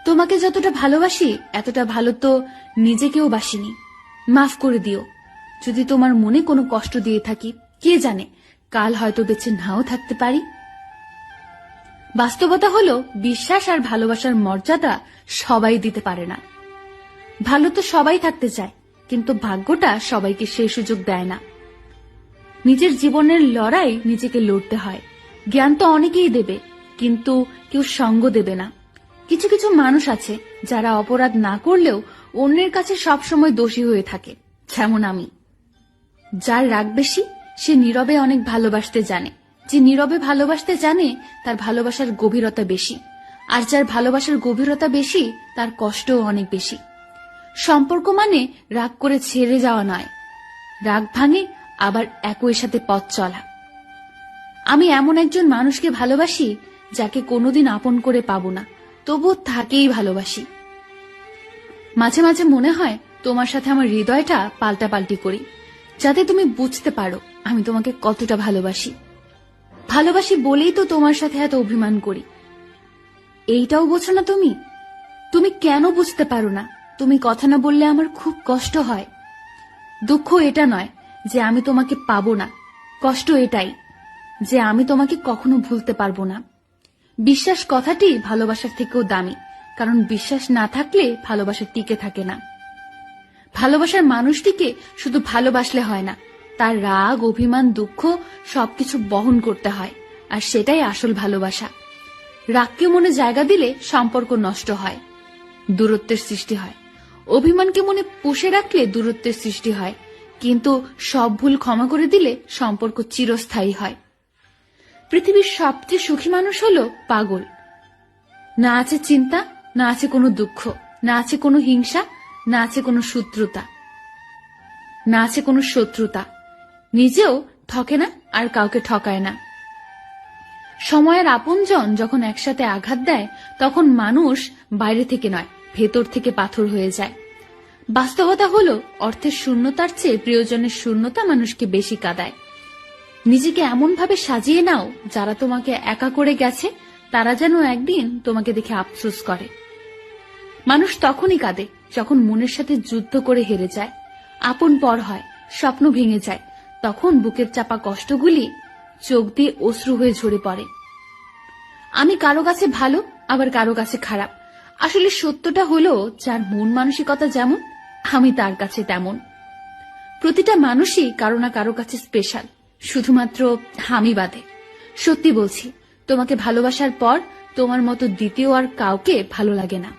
তোমাকে যতটা ভালোবাসি এতটা ভালো তো নিজেকেও বাসিনি। মাফ করে দিও যদি তোমার মনে কোনো কষ্ট দিয়ে থাকি। কে জানে, কাল হয়তো বেঁচে নাও থাকতে পারি। বাস্তবতা হলো, বিশ্বাস আর ভালোবাসার মর্যাদা সবাই দিতে পারে না। ভালো তো সবাই থাকতে চায়, কিন্তু ভাগ্যটা সবাইকে সেই সুযোগ দেয় না। নিজের জীবনের লড়াই নিজেকে লড়তে হয়। জ্ঞান তো অনেকেই দেবে, কিন্তু কেউ সঙ্গ দেবে না। কিছু কিছু মানুষ আছে যারা অপরাধ না করলেও অন্যের কাছে সবসময় দোষী হয়ে থাকে, যেমন আমি। যার রাগ বেশি সে নীরবে অনেক ভালোবাসতে জানে। যে নীরবে ভালোবাসতে জানে তার ভালোবাসার গভীরতা বেশি, আর যার ভালোবাসার গভীরতা বেশি তার কষ্টও অনেক বেশি। সম্পর্ক মানে রাগ করে ছেড়ে যাওয়া নয়, রাগ ভাঙে আবার একই সাথে পথ চলা। আমি এমন একজন মানুষকে ভালোবাসি যাকে কোনোদিন আপন করে পাবো না, তবুও তাকেই ভালোবাসি। মাঝে মাঝে মনে হয় তোমার সাথে আমার হৃদয়টা পাল্টাপাল্টি করি, যাতে তুমি বুঝতে পারো আমি তোমাকে কতটা ভালোবাসি। ভালোবাসি বলেই তো তোমার সাথে এত অভিমান করি। এইটাও বোঝো না তুমি? তুমি কেন বুঝতে পারো না? তুমি কথা না বললে আমার খুব কষ্ট হয়। দুঃখ এটা নয় যে আমি তোমাকে পাবো না, কষ্ট এটাই যে আমি তোমাকে কখনো ভুলতে পারবো না। বিশ্বাস কথাটি ভালোবাসার থেকেও দামি, কারণ বিশ্বাস না থাকলে ভালোবাসা টিকে থাকে না। ভালোবাসার মানুষটিকে শুধু ভালোবাসলে হয় না, তার রাগ, অভিমান, দুঃখ সবকিছু বহন করতে হয়, আর সেটাই আসল ভালোবাসা। রাগকে মনে জায়গা দিলে সম্পর্ক নষ্ট হয়, দূরত্বের সৃষ্টি হয়। অভিমানকে মনে পুষে রাখলে দূরত্বের সৃষ্টি হয়, কিন্তু সব ভুল ক্ষমা করে দিলে সম্পর্ক চিরস্থায়ী হয়। পৃথিবীর সবচেয়ে সুখী মানুষ হলো পাগল। না আছে চিন্তা, না আছে কোনো দুঃখ, না আছে কোনো হিংসা, না আছে কোনো শত্রুতা, না আছে কোনো শত্রুতা। নিজেও ঠকে না আর কাউকে ঠকায় না। সময়ের আপনজন যখন একসাথে আঘাত দেয় তখন মানুষ বাইরে থেকে নয়, ভেতর থেকে পাথর হয়ে যায়। বাস্তবতা হলো, অর্থের শূন্যতার চেয়ে প্রিয়জনের শূন্যতা মানুষকে বেশি কাঁদায়। নিজেকে এমন ভাবে সাজিয়ে নাও, যারা তোমাকে একা করে গেছে তারা যেন একদিন তোমাকে দেখে আফসোস করে। মানুষ তখনই কাঁদে যখন মনের সাথে যুদ্ধ করে হেরে যায়, আপন পর হয়, স্বপ্ন ভেঙে যায়। তখন বুকের চাপা কষ্টগুলি চোখ দিয়ে অশ্রু হয়ে ঝরে পড়ে। আমি কারো কাছে ভালো, আবার কারো কাছে খারাপ। আসলে সত্যটা হলো, যার মন মানসিকতা যেমন আমি তার কাছে তেমন। প্রতিটা মানুষই কারো না কারো কাছে স্পেশাল, শুধুমাত্র আমি বাদে। সত্যি বলছি, তোমাকে ভালোবাসার পর তোমার মতো দ্বিতীয় আর কাউকে ভালো লাগে না।